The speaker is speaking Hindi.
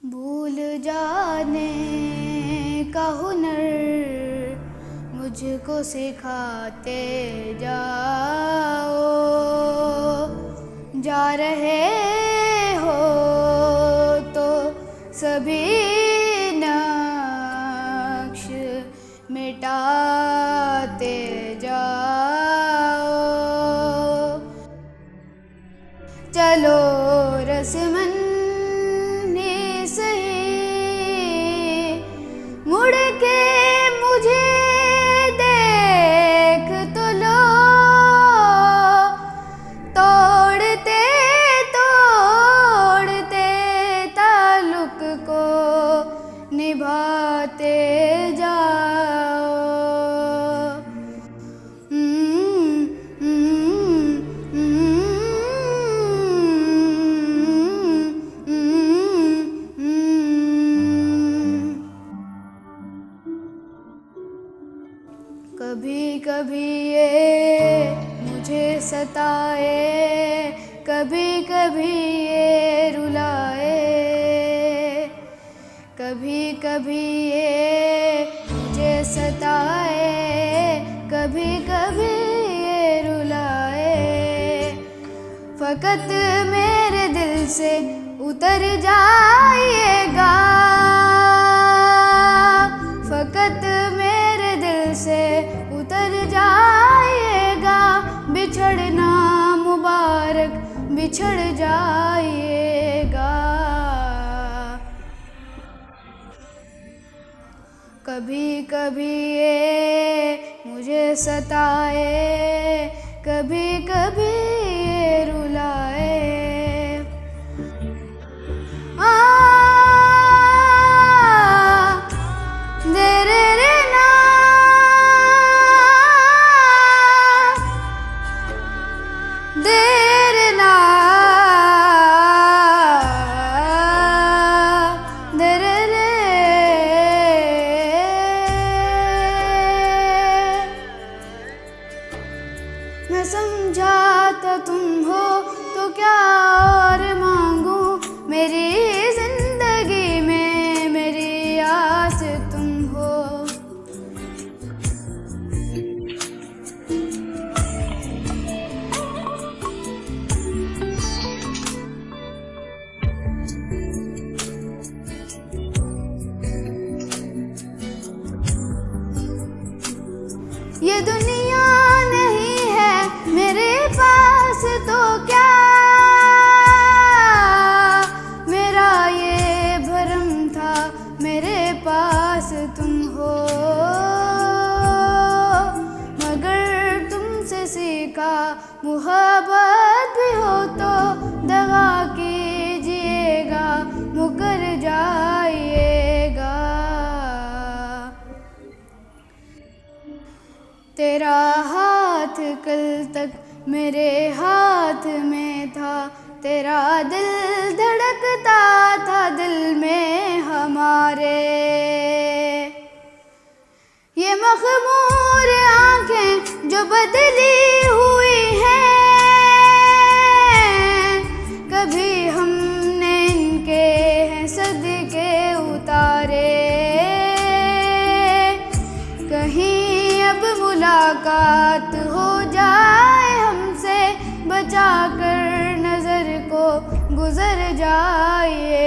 भूल जाने का हुनर मुझको सिखाते जाओ। जा रहे हो तो सभी नक्श मिटाते जाओ। चलो रस्मन मुड़ के मुझे देख तो लो। तोड़ते तोड़ते ताल्लुक को निभाते जाओ। कभी कभी ये मुझे सताए, कभी कभी ये रुलाए। कभी कभी ये मुझे सताए, कभी कभी ये रुलाए। फ़कत मेरे दिल से उतर जाइएगा, फ़कत मेरे दिल से उतर जाइएगा। बिछड़ना मुबारक बिछड़ जाइएगा। कभी कभी ये मुझे सताए, कभी कभी ये रुलाए। मैं समझाता तुम हो तो क्या और मांगू। मेरी जिंदगी में मेरी आस तुम हो। ये दुनिया नहीं है मेरे पास तो क्या, मेरा ये भरम था मेरे पास तुम हो। मगर तुमसे सीखा मुहब्बत भी हो तो दगा कीजिएगा, मुकर जाइएगा। तेरा हाथ कल तक मेरे हाथ में था, तेरा दिल धड़कता था दिल में हमारे। ये मखमूर आंखें जो बदली हुई हैं, कभी हमने इनके हैं सदके उतारे। कहीं अब मुलाकात हो जाए हमसे, बचा कर नजर को गुजर जाइए।